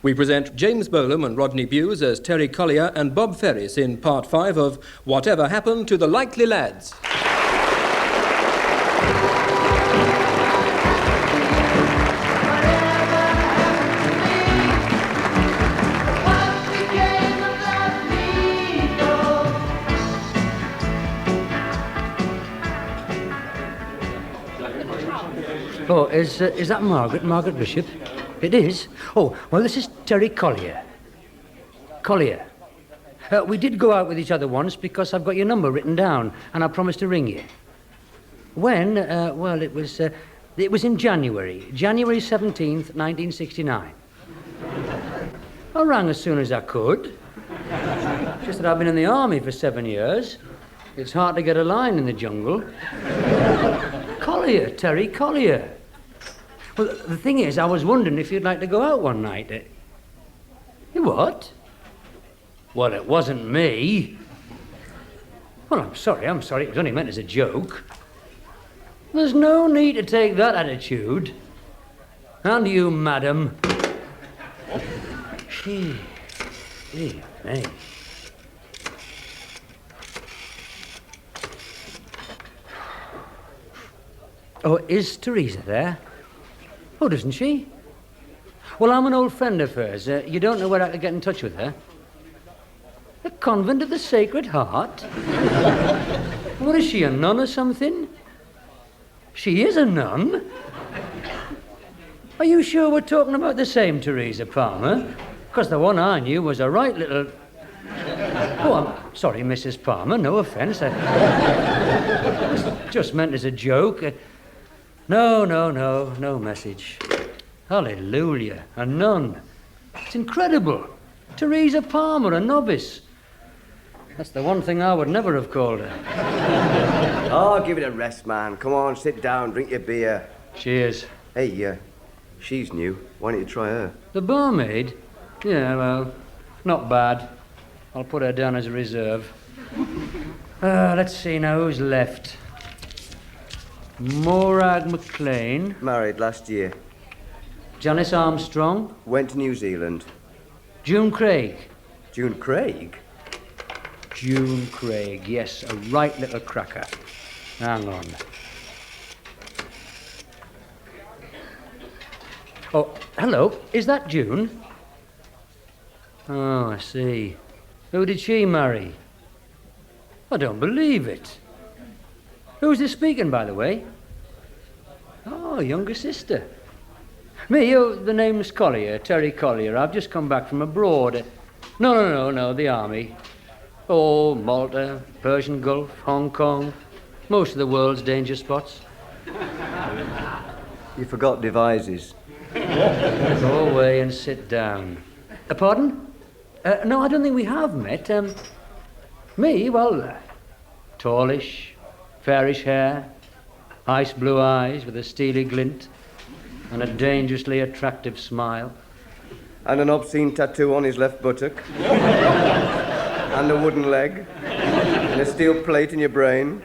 We present James Bolam and Rodney Bewes as Terry Collier and Bob Ferris in Part 5 of Whatever Happened to the Likely Lads. Oh, is that Margaret Bishop? It is? Oh, well, this is Terry Collier. Collier. We did go out with each other once because I've got your number written down and I promised to ring you. When? Well, it was in January 17th, 1969. I rang as soon as I could. Just that I've been in the army for 7 years. It's hard to get a line in the jungle. Collier, Terry Collier. Well, the thing is, I was wondering if you'd like to go out one night. You what? Well, it wasn't me. Well, I'm sorry. It was only meant as a joke. There's no need to take that attitude. And you, madam. Gee, me. Oh, is Teresa there? Oh, doesn't she? Well, I'm an old friend of hers. You don't know where I could get in touch with her? The Convent of the Sacred Heart? What is she, a nun or something? She is a nun? Are you sure we're talking about the same Teresa Palmer? Because the one I knew was a right little... Oh, I'm sorry, Mrs. Palmer, no offence. I just meant as a joke. No message. Hallelujah, a nun. It's incredible. Teresa Palmer, a novice. That's the one thing I would never have called her. Oh, give it a rest, man. Come on, sit down, drink your beer. Cheers. Hey, she's new. Why don't you try her? The barmaid? Yeah, well, not bad. I'll put her down as a reserve. Let's see now who's left. Morag McLean. Married last year. Janice Armstrong. Went to New Zealand. June Craig. June Craig? June Craig, yes, a right little cracker. Hang on. Oh, hello, is that June? Oh, I see. Who did she marry? I don't believe it. Who's this speaking, by the way? Oh, younger sister. Me, the name's Collier, Terry Collier. I've just come back from abroad. No, the army. Oh, Malta, Persian Gulf, Hong Kong. Most of the world's danger spots. You forgot Devizes. Go away and sit down. Pardon? No, I don't think we have met. Me, well, tallish, fairish hair, ice blue eyes with a steely glint, and a dangerously attractive smile. And an obscene tattoo on his left buttock. And a wooden leg. And a steel plate in your brain.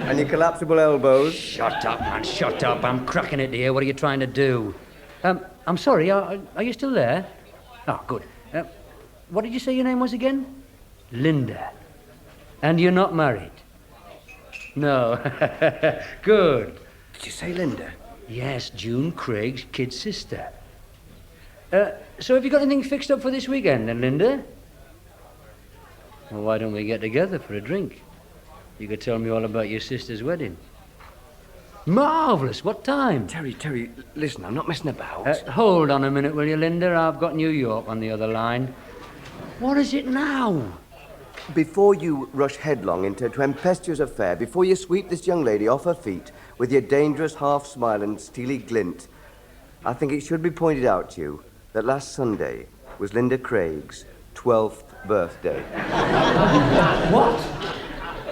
And your collapsible elbows. Shut up, man, shut up. I'm cracking it here. What are you trying to do? I'm sorry, are you still there? Oh, good. What did you say your name was again? Linda. And you're not married? No. Good. Did you say Linda? Yes, June Craig's kid sister. So have you got anything fixed up for this weekend then, Linda? Well, why don't we get together for a drink? You could tell me all about your sister's wedding. Marvellous. What time? Terry, listen, I'm not messing about. Hold on a minute, will you, Linda? I've got New York on the other line. What is it now? Before you rush headlong into a tempestuous affair, before you sweep this young lady off her feet with your dangerous half-smile and steely glint, I think it should be pointed out to you that last Sunday was Linda Craig's 12th birthday. What?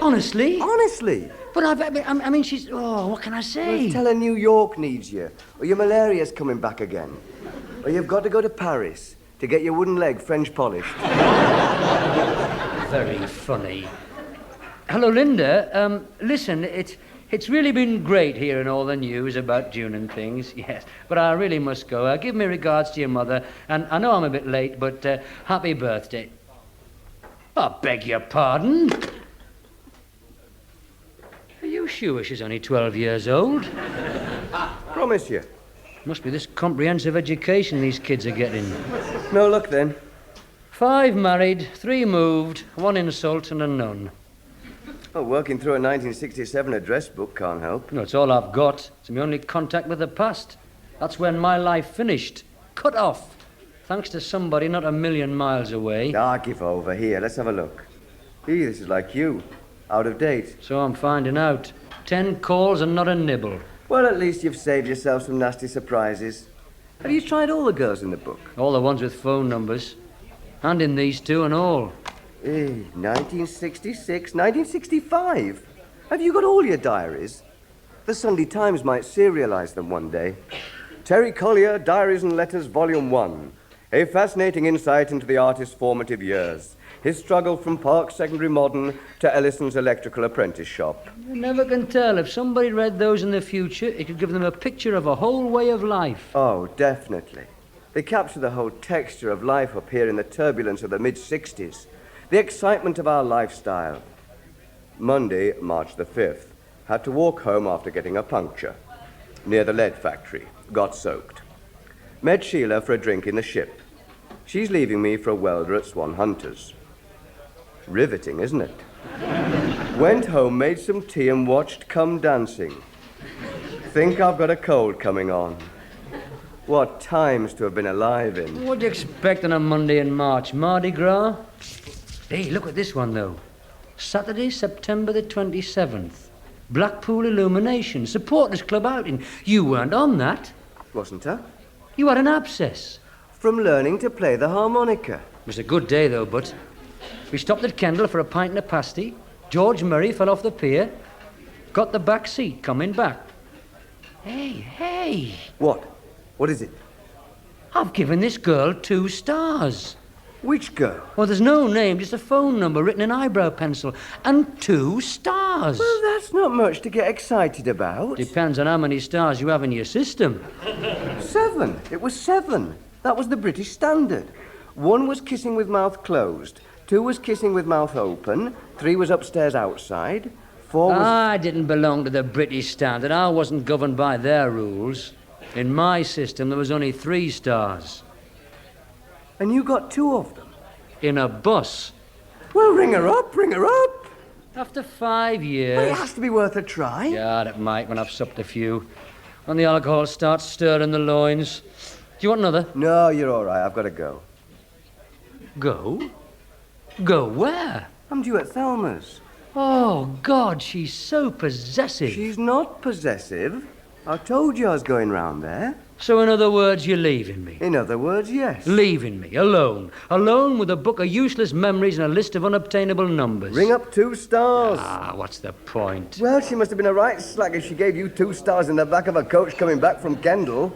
Honestly? Honestly. But I mean, she's... Oh, what can I say? Well, tell her New York needs you, or your malaria's coming back again. Or you've got to go to Paris to get your wooden leg French polished. Very funny. Hello, Linda. Listen, It's really been great hearing all the news about June and things, yes. But I really must go. Give me regards to your mother, and I know I'm a bit late, but happy birthday. I beg your pardon? Are you sure she's only 12 years old? Promise you. Must be this comprehensive education these kids are getting. No luck then. 5 married, 3 moved, 1 insult and a none. Oh, working through a 1967 address book can't help. No, it's all I've got. It's my only contact with the past. That's when my life finished. Cut off. Thanks to somebody not a million miles away. Ah, give over. Here, let's have a look. Gee, this is like you. Out of date. So I'm finding out. 10 calls and not a nibble. Well, at least you've saved yourself some nasty surprises. Have you tried all the girls in the book? All the ones with phone numbers. And in these 2 and all. 1966, 1965. Have you got all your diaries? The Sunday Times might serialize them one day. Terry Collier, Diaries and Letters, Volume 1. A fascinating insight into the artist's formative years. His struggle from Park Secondary Modern to Ellison's Electrical Apprentice Shop. You never can tell. If somebody read those in the future, it could give them a picture of a whole way of life. Oh, definitely. They capture the whole texture of life up here in the turbulence of the mid-60s. The excitement of our lifestyle. Monday, March the 5th. Had to walk home after getting a puncture. Near the lead factory. Got soaked. Met Sheila for a drink in the ship. She's leaving me for a welder at Swan Hunters. Riveting, isn't it? Went home, made some tea and watched Come Dancing. Think I've got a cold coming on. What times to have been alive in. What do you expect on a Monday in March? Mardi Gras? Hey, look at this one, though. Saturday, September the 27th. Blackpool Illumination, supporters club outing. You weren't on that. Wasn't I? You had an abscess. From learning to play the harmonica. It was a good day, though, but we stopped at Kendal for a pint and a pasty. George Murray fell off the pier. Got the back seat coming back. Hey. What? What is it? I've given this girl 2 stars. Which girl? Well, there's no name, just a phone number written in eyebrow pencil. And 2 stars. Well, that's not much to get excited about. Depends on how many stars you have in your system. 7. It was 7. That was the British standard. 1 was kissing with mouth closed. 2 was kissing with mouth open. 3 was upstairs outside. 4 was... I didn't belong to the British standard. I wasn't governed by their rules. In my system, there was only 3 stars. And you got 2 of them? In a bus. Well, ring her up. After 5 years... Well, it has to be worth a try. Yeah, it might when I've supped a few. When the alcohol starts stirring the loins. Do you want another? No, you're all right. I've got to go. Go? Go where? I'm due at Thelma's. Oh, God, she's so possessive. She's not possessive. I told you I was going round there. So, in other words, you're leaving me? In other words, yes. Leaving me, alone. Alone with a book of useless memories and a list of unobtainable numbers. Ring up 2 stars. Ah, what's the point? Well, she must have been a right slag if she gave you 2 stars in the back of a coach coming back from Kendal.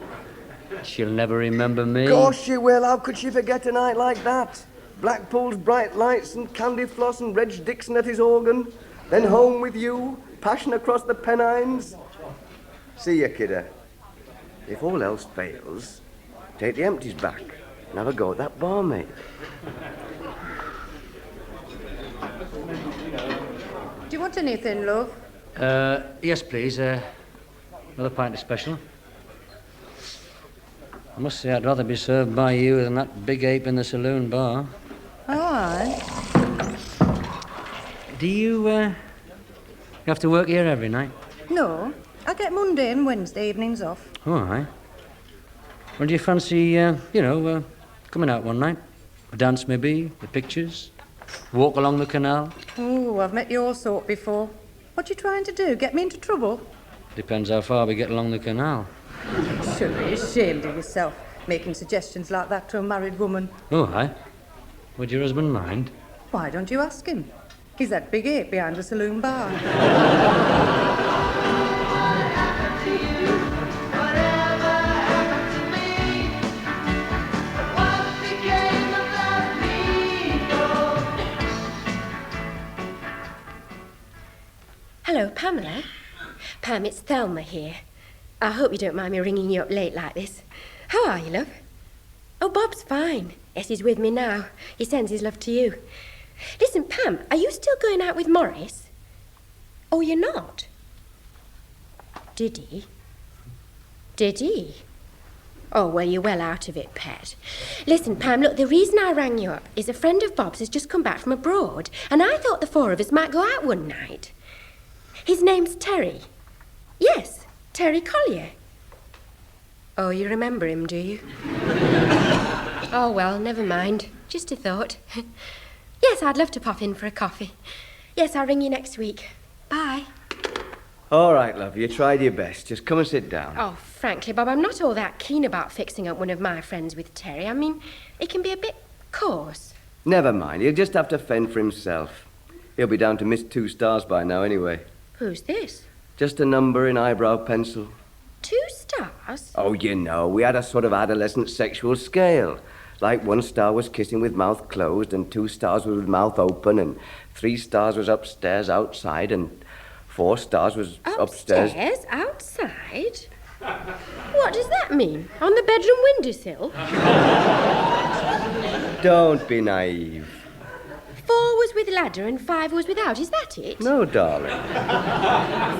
She'll never remember me. Of course she will. How could she forget a night like that? Blackpool's bright lights and candy floss and Reg Dixon at his organ. Then home with you, passion across the Pennines. See ya, kidder. If all else fails, take the empties back and have a go at that barmaid. Do you want anything, love? Yes, please. Another pint of special. I must say I'd rather be served by you than that big ape in the saloon bar. Oh, aye. Do you have to work here every night? No, I get Monday and Wednesday evenings off. Oh, aye. Well, do you fancy, coming out one night? A dance, maybe? The pictures? Walk along the canal? Oh, I've met your sort before. What you trying to do? Get me into trouble? Depends how far we get along the canal. Should be ashamed of yourself, making suggestions like that to a married woman. Oh, aye. Would your husband mind? Why don't you ask him? He's that big ape behind the saloon bar. Hello, Pamela. Pam, it's Thelma here. I hope you don't mind me ringing you up late like this. How are you, love? Oh, Bob's fine. Yes, he's with me now. He sends his love to you. Listen, Pam, are you still going out with Morris? Oh, you're not? Did he? Did he? Oh, well, you're well out of it, pet. Listen, Pam, look, the reason I rang you up is a friend of Bob's has just come back from abroad, and I thought the four of us might go out one night. His name's Terry. Yes, Terry Collier. Oh, you remember him, do you? Oh, well, never mind. Just a thought. Yes, I'd love to pop in for a coffee. Yes, I'll ring you next week. Bye. All right, love, you tried your best. Just come and sit down. Oh, frankly, Bob, I'm not all that keen about fixing up one of my friends with Terry. I mean, it can be a bit coarse. Never mind, he'll just have to fend for himself. He'll be down to miss 2 stars by now anyway. Who's this? Just a number in eyebrow pencil. 2 stars? Oh, you know, we had a sort of adolescent sexual scale. Like 1 star was kissing with mouth closed, and 2 stars was with mouth open, and 3 stars was upstairs outside, and 4 stars was upstairs. Upstairs? Outside? What does that mean? On the bedroom windowsill? Don't be naive. 4 was with ladder and 5 was without, is that it? No, darling.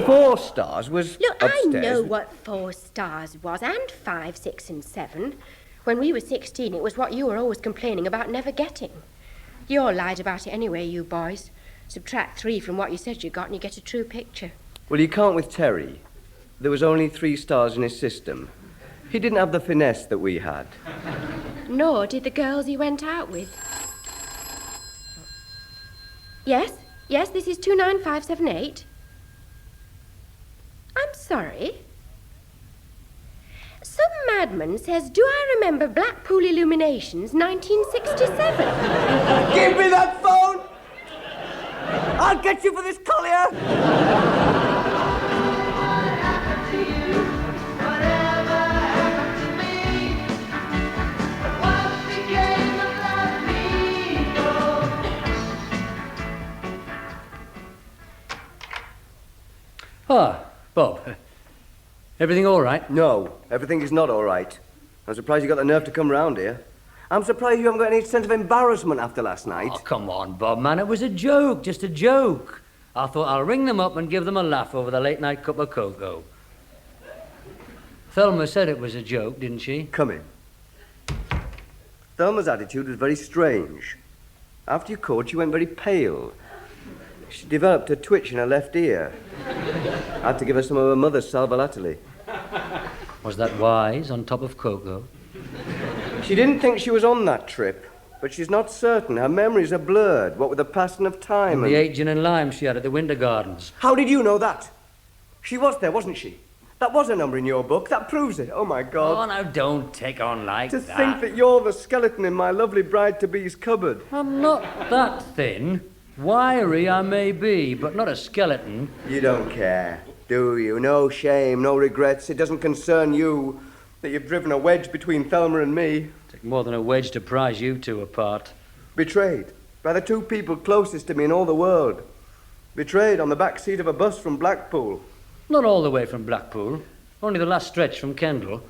4 stars was Look, upstairs. I know what 4 stars was, and 5, 6, and 7. When we were 16, it was what you were always complaining about never getting. You all lied about it anyway, you boys. Subtract 3 from what you said you got and you get a true picture. Well, you can't with Terry. There was only 3 stars in his system. He didn't have the finesse that we had. Nor did the girls he went out with. Yes, this is 29578. I'm sorry. Some madman says, do I remember Blackpool Illuminations 1967? Give me that phone! I'll get you for this, Collier! Ah, Bob. Everything all right? No, everything is not all right. I'm surprised you got the nerve to come round here. I'm surprised you haven't got any sense of embarrassment after last night. Oh, come on, Bob, man. It was a joke, just a joke. I thought I'll ring them up and give them a laugh over the late-night cup of cocoa. Thelma said it was a joke, didn't she? Come in. Thelma's attitude was very strange. After you called, she went very pale. She developed a twitch in her left ear. I had to give her some of her mother's sal volatile. Was that wise on top of cocoa? She didn't think she was on that trip, but she's not certain. Her memories are blurred, what with the passing of time And the 8 gin and lime she had at the Winter Gardens. How did you know that? She was there, wasn't she? That was a number in your book. That proves it. Oh, my God. Oh, now don't take on like To that. think that you're the skeleton in my lovely bride-to-be's cupboard. I'm not that thin. Wiry I may be, but not a skeleton. You don't care, do you? No shame, no regrets. It doesn't concern you that you've driven a wedge between Thelma and me. Took more than a wedge to prise you two apart. Betrayed by the 2 people closest to me in all the world. Betrayed on the back seat of a bus from Blackpool. Not all the way from Blackpool. Only the last stretch from Kendal.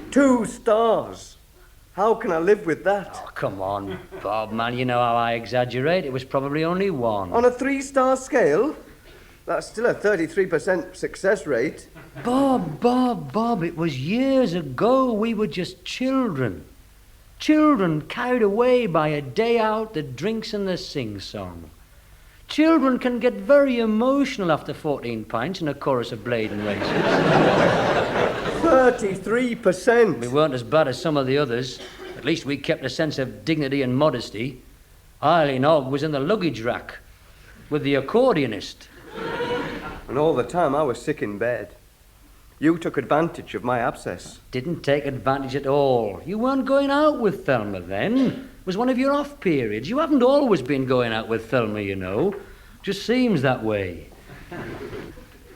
2 stars. How can I live with that? Oh, come on, Bob, man. You know how I exaggerate. It was probably only 1. On a 3-star scale? That's still a 33% success rate. Bob, it was years ago. We were just children. Children carried away by a day out, the drinks and the sing-song. Children can get very emotional after 14 pints and a chorus of Blade and Races. 33%. We weren't as bad as some of the others. At least we kept a sense of dignity and modesty. Eileen Ogg was in the luggage rack with the accordionist. And all the time I was sick in bed. You took advantage of my abscess. Didn't take advantage at all. You weren't going out with Thelma then. It was one of your off periods. You haven't always been going out with Thelma, you know. Just seems that way.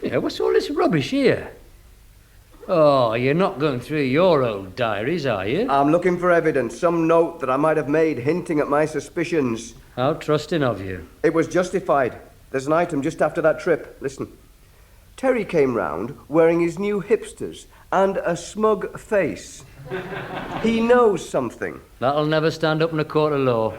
Yeah, what's all this rubbish here? Oh, you're not going through your old diaries, are you? I'm looking for evidence, some note that I might have made hinting at my suspicions. How trusting of you. It was justified. There's an item just after that trip. Listen. Terry came round wearing his new hipsters and a smug face. He knows something. That'll never stand up in a court of law.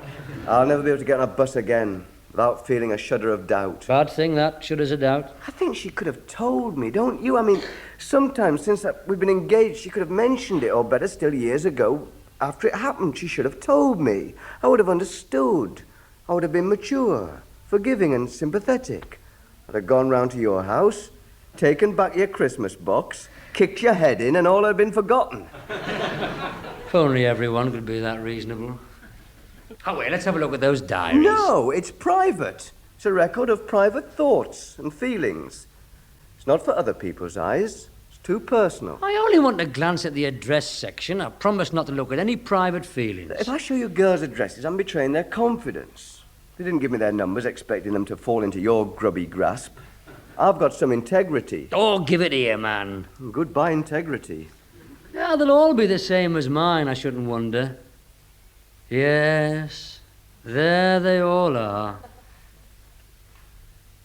I'll never be able to get on a bus again without feeling a shudder of doubt. Bad thing, that, shudders of doubt. I think she could have told me, don't you? I mean, sometimes since we've been engaged, she could have mentioned it, or better still, years ago, after it happened, she should have told me. I would have understood. I would have been mature, forgiving and sympathetic. I'd have gone round to your house, taken back your Christmas box, kicked your head in, and all had been forgotten. If only everyone could be that reasonable. Oh, wait, let's have a look at those diaries. No, it's private. It's a record of private thoughts and feelings. It's not for other people's eyes. It's too personal. I only want to glance at the address section. I promise not to look at any private feelings. If I show you girls' addresses, I'm betraying their confidence. They didn't give me their numbers expecting them to fall into your grubby grasp. I've got some integrity. Oh, give it here, man. Goodbye, integrity. Yeah, they'll all be the same as mine, I shouldn't wonder. Yes, there they all are.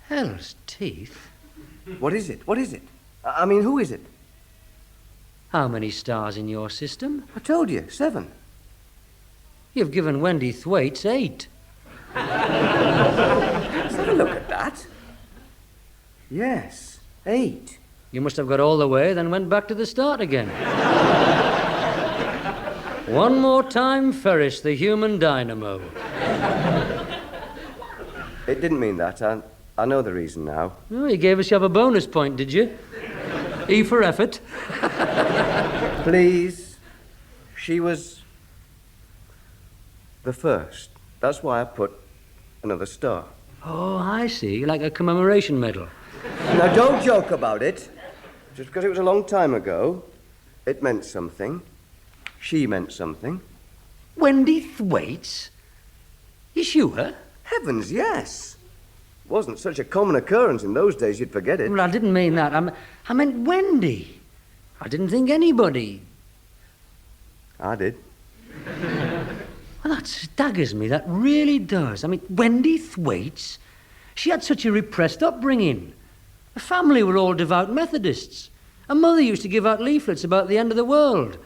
Hell's teeth. What is it? What is it? I mean, who is it? How many stars in your system? I told you, 7. You've given Wendy Thwaites 8. Let's have a look at that. Yes, 8. You must have got all the way, then went back to the start again. One more time, Ferris, the human dynamo. It didn't mean that. I know the reason now. Oh, you gave us a bonus point, did you? E for effort. Please. She was the first. That's why I put another star. Oh, I see. Like a commemoration medal. Now, don't joke about it. Just because it was a long time ago, it meant something. She meant something. Wendy Thwaites? You sure? Heavens, yes. It wasn't such a common occurrence in those days, you'd forget it. Well, I didn't mean that. I meant Wendy. I didn't think anybody. I did. Well, that staggers me. That really does. I mean, Wendy Thwaites? She had such a repressed upbringing. Her family were all devout Methodists. Her mother used to give out leaflets about the end of the world.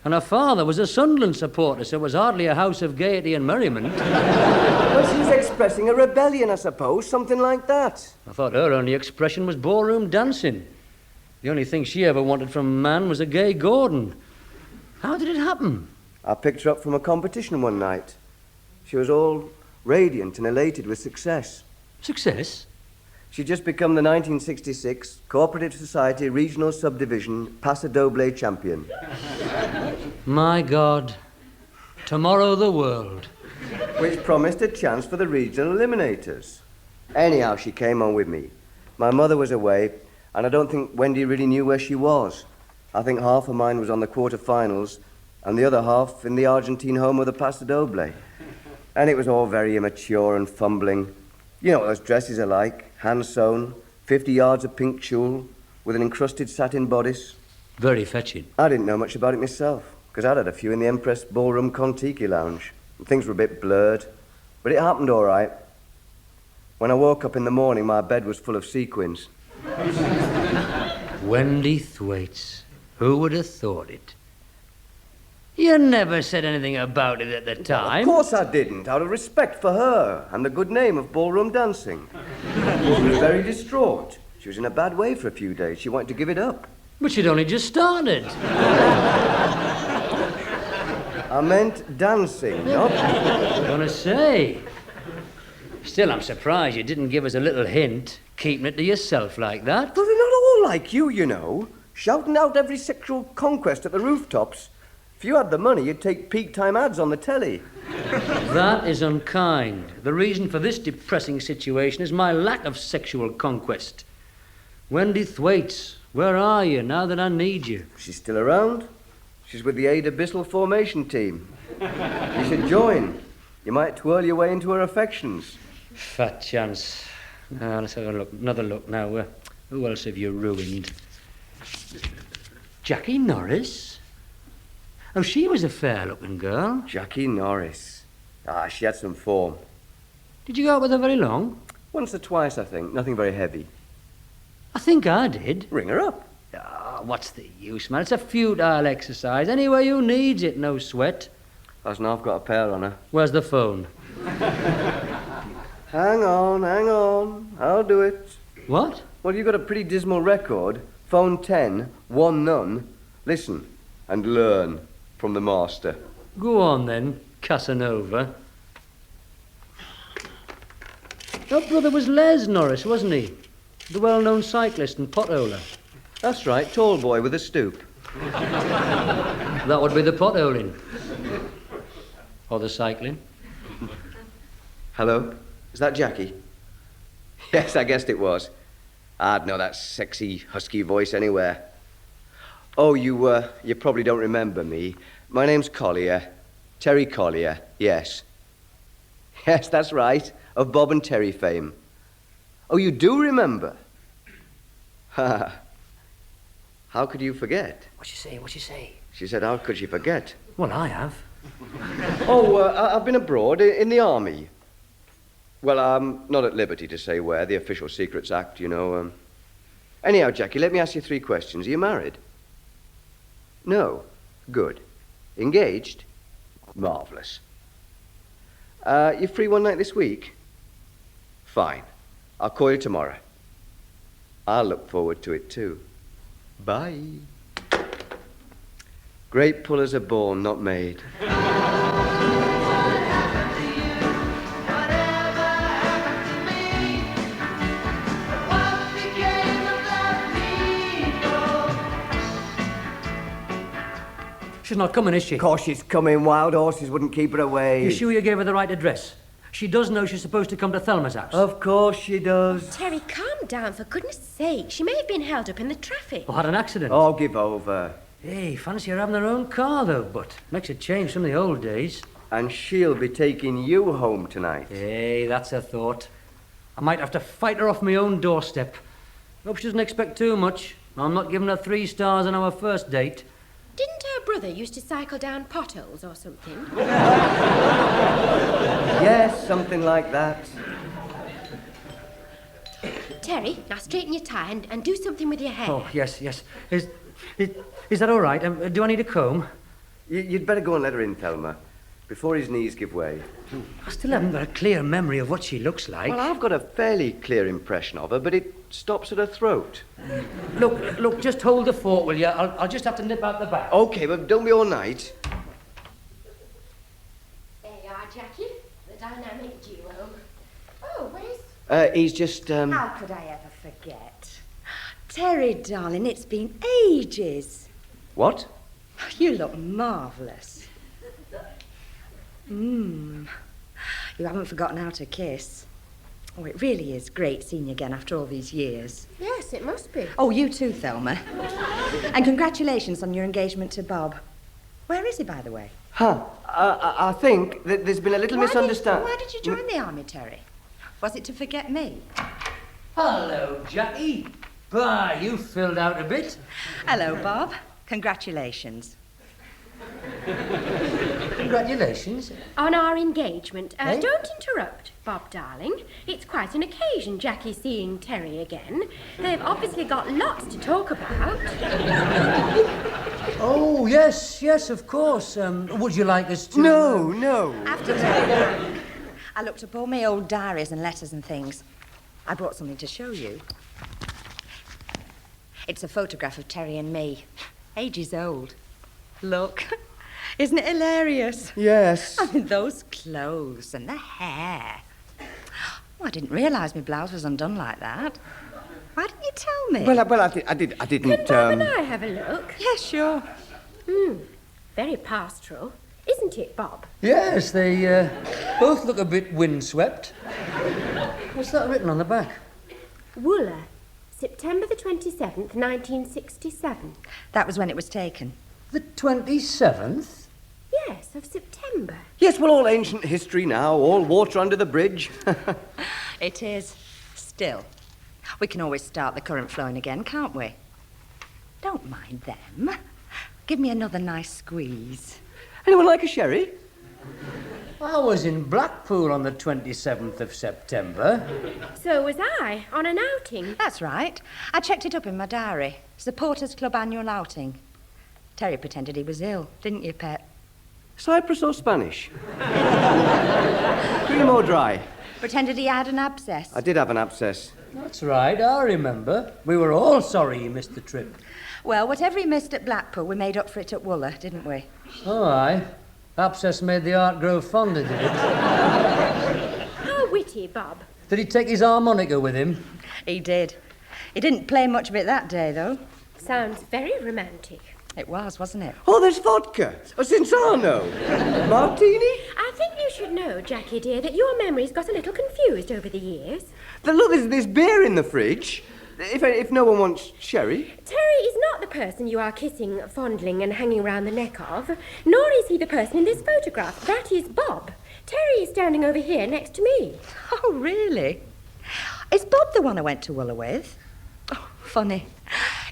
And her father was a Sunderland supporter, so it was hardly a house of gaiety and merriment. Well, she's expressing a rebellion, I suppose, something like that. I thought her only expression was ballroom dancing. The only thing she ever wanted from a man was a gay Gordon. How did it happen? I picked her up from a competition one night. She was all radiant and elated with success. Success? She'd just become the 1966 Cooperative Society Regional Subdivision Paso Doble champion. My God. Tomorrow the world. Which promised a chance for the regional eliminators. Anyhow, she came on with me. My mother was away, and I don't think Wendy really knew where she was. I think half of mine was on the quarterfinals, and the other half in the Argentine home of the Paso Doble. And it was all very immature and fumbling. You know what those dresses are like, hand-sewn, 50 yards of pink tulle, with an encrusted satin bodice. Very fetching. I didn't know much about it myself, because I'd had a few in the Empress Ballroom Contiki Lounge. And things were a bit blurred, but it happened all right. When I woke up in the morning, my bed was full of sequins. Wendy Thwaites. Who would have thought it? You never said anything about it at the time. Of course I didn't, out of respect for her and the good name of ballroom dancing. She was very distraught. She was in a bad way for a few days. She wanted to give it up. But she'd only just started. I meant dancing, not... I was gonna say. Still, I'm surprised you didn't give us a little hint, keeping it to yourself like that. But they're not all like you know. Shouting out every sexual conquest at the rooftops. If you had the money, you'd take peak time ads on the telly. That is unkind. The reason for this depressing situation is my lack of sexual conquest. Wendy Thwaites, where are you now that I need you? She's still around. She's with the Ada Bissell formation team. You should join. You might twirl your way into her affections. Fat chance. Let's have a look. Another look now. Who else have you ruined? Jackie Norris? Oh, she was a fair-looking girl. Jackie Norris. She had some form. Did you go out with her very long? Once or twice, I think. Nothing very heavy. I think I did. Ring her up. Ah, what's the use, man? It's a futile exercise. Anyway, who needs it? No sweat. Last night I've got a pair on her. Where's the phone? Hang on. I'll do it. What? Well, you've got a pretty dismal record. Phone 10, 1 none. Listen and learn from the master. Go on, then, Casanova. Your brother was Les Norris, wasn't he? The well-known cyclist and potholer. That's right, tall boy with a stoop. That would be the potholing. Or the cycling. Hello? Is that Jackie? Yes, I guessed it was. I'd know that sexy, husky voice anywhere. Oh, you probably don't remember me. My name's Collier. Terry Collier, yes. Yes, that's right. Of Bob and Terry fame. Oh, you do remember? Ha! How could you forget? What'd she say? She said, how could she forget? Well, I have. Oh, I've been abroad in the army. Well, I'm not at liberty to say where. The Official Secrets Act, you know. Anyhow, Jackie, let me ask you 3 questions. Are you married? No. Good. Engaged? Marvellous. You free one night this week? Fine. I'll call you tomorrow. I'll look forward to it too. Bye. Great pullers are born, not made. She's not coming, is she? Of course she's coming. Wild horses wouldn't keep her away. You sure you gave her the right address? She does know she's supposed to come to Thelma's house. Of course she does. Terry, calm down, for goodness sake. She may have been held up in the traffic. Or had an accident. Oh, give over. Hey, fancy her having her own car, though, but makes a change from the old days. And she'll be taking you home tonight. Hey, that's a thought. I might have to fight her off my own doorstep. Hope she doesn't expect too much. I'm not giving her 3 stars on our first date. Didn't her brother used to cycle down potholes or something? Yes, something like that. Terry, now straighten your tie and do something with your hair. Oh, yes. Is that all right? Do I need a comb? You'd better go and let her in, Thelma, before his knees give way. I still haven't got a clear memory of what she looks like. Well, I've got a fairly clear impression of her, but it stops at her throat. Look, just hold the fort, will you? I'll just have to nip out the back. Okay, but don't be all night. There you are, Jackie. The dynamic duo. Oh, where's... He's just, How could I ever forget? Terry, darling, it's been ages. What? You look marvellous. You haven't forgotten how to kiss. Oh, it really is great seeing you again after all these years. Yes, it must be. Oh, you too, Thelma. And congratulations on your engagement to Bob. Where is he, by the way? I think that there's been a little misunderstanding. Why did you join the army, Terry? Was it to forget me? Hello, Jackie. Bah, you filled out a bit. Hello, Bob. Congratulations. Congratulations. On our engagement. Eh? Don't interrupt, Bob, darling. It's quite an occasion, Jackie seeing Terry again. They've obviously got lots to talk about. Oh, yes, of course. Would you like us to... No. After dinner, I looked up all my old diaries and letters and things. I brought something to show you. It's a photograph of Terry and me. Ages old. Look. Isn't it hilarious? Yes. I mean, those clothes and the hair. Oh, I didn't realise my blouse was undone like that. Why didn't you tell me? Well, I didn't, Can Bob and I have a look? Yeah, sure. Very pastoral. Isn't it, Bob? Yes, they both look a bit windswept. What's that written on the back? Wooler, September the 27th, 1967. That was when it was taken. The 27th? Yes, of September. Yes, well, all ancient history now, all water under the bridge. It is. Still. We can always start the current flowing again, can't we? Don't mind them. Give me another nice squeeze. Anyone like a sherry? I was in Blackpool on the 27th of September. So was I, on an outing. That's right. I checked it up in my diary. Supporters Club annual outing. Terry pretended he was ill, didn't you, Pet? Cyprus or Spanish? Cream or dry? Pretended he had an abscess. I did have an abscess. That's right, I remember. We were all sorry you missed the trip. Well, whatever he missed at Blackpool, we made up for it at Wooler, didn't we? Oh, aye. Abscess made the art grow fonder, did it? How witty, Bob. Did he take his harmonica with him? He did. He didn't play much of it that day, though. Sounds very romantic. It was, wasn't it? Oh, there's vodka. A Cinzano. Martini? I think you should know, Jackie dear, that your memory's got a little confused over the years. Look, there's beer in the fridge. If no one wants sherry. Terry is not the person you are kissing, fondling and hanging round the neck of, nor is he the person in this photograph. That is Bob. Terry is standing over here next to me. Oh, really? Is Bob the one I went to Wooler with? Oh, funny.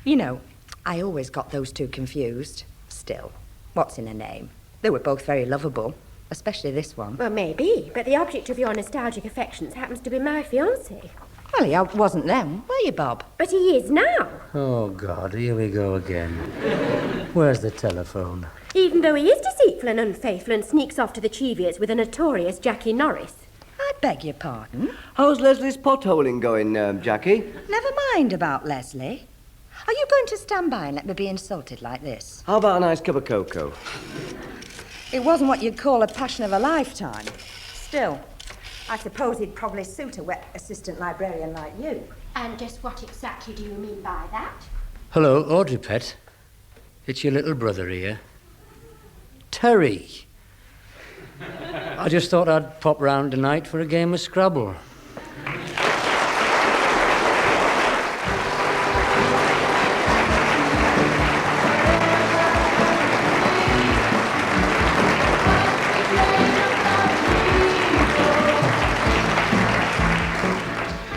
You know, I always got those two confused. Still, what's in a name? They were both very lovable, especially this one. Well, maybe, but the object of your nostalgic affections happens to be my fiancé. Well, he wasn't then, were you, Bob? But he is now. Oh, God, here we go again. Where's the telephone? Even though he is deceitful and unfaithful and sneaks off to the Cheviers with a notorious Jackie Norris. I beg your pardon? How's Leslie's potholing going, Jackie? Never mind about Leslie. Are you going to stand by and let me be insulted like this? How about a nice cup of cocoa? It wasn't what you'd call a passion of a lifetime. Still, I suppose he'd probably suit a wet assistant librarian like you. And just what exactly do you mean by that? Hello, Audrey, pet. It's your little brother here. Terry. I just thought I'd pop round tonight for a game of Scrabble.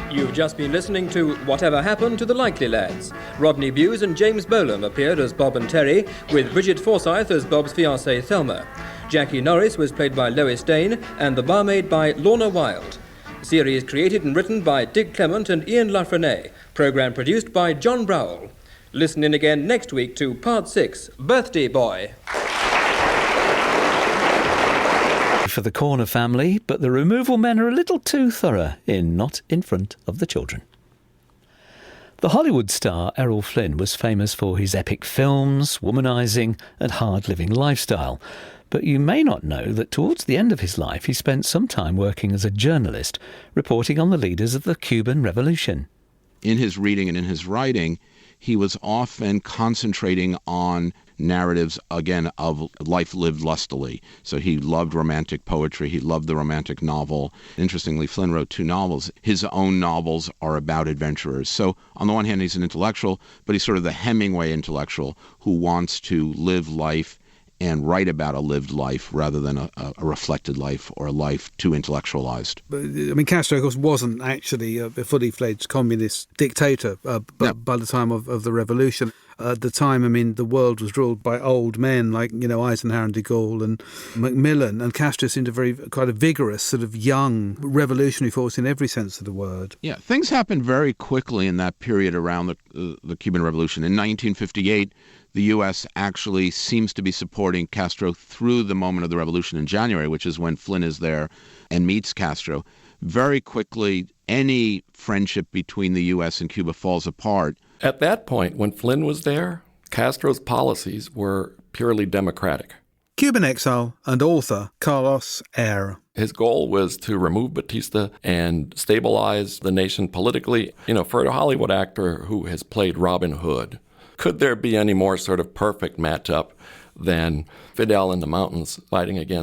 You've just been listening to Whatever Happened to the Likely Lads. Rodney Bewes and James Bolam appeared as Bob and Terry, with Bridget Forsyth as Bob's fiancée Thelma. Jackie Norris was played by Lois Dane and the barmaid by Lorna Wilde. Series created and written by Dick Clement and Ian Frenais. Programme produced by John Browell. Listen in again next week to Part 6, Birthday Boy. For the Corner family, but the removal men are a little too thorough in Not in Front of the Children. The Hollywood star Errol Flynn was famous for his epic films, womanising and hard-living lifestyle. But you may not know that towards the end of his life he spent some time working as a journalist, reporting on the leaders of the Cuban Revolution. In his reading and in his writing, he was often concentrating on narratives, again, of life lived lustily. So he loved romantic poetry. He loved the romantic novel. Interestingly, Flynn wrote 2 novels. His own novels are about adventurers. So on the one hand, he's an intellectual, but he's sort of the Hemingway intellectual who wants to live life and write about a lived life rather than a reflected life or a life too intellectualized. But, I mean, Castro, of course, wasn't actually a fully-fledged communist dictator by the time of the revolution. At the time, I mean, the world was ruled by old men like, Eisenhower and de Gaulle and Macmillan, and Castro seemed a very quite a vigorous, sort of young revolutionary force in every sense of the word. Yeah, things happened very quickly in that period around the Cuban Revolution. In 1958, the U.S. actually seems to be supporting Castro through the moment of the revolution in January, which is when Flynn is there and meets Castro. Very quickly, any friendship between the U.S. and Cuba falls apart. At that point, when Flynn was there, Castro's policies were purely democratic. Cuban exile and author Carlos Ayer. His goal was to remove Batista and stabilize the nation politically. For a Hollywood actor who has played Robin Hood, could there be any more sort of perfect matchup than Fidel in the mountains fighting against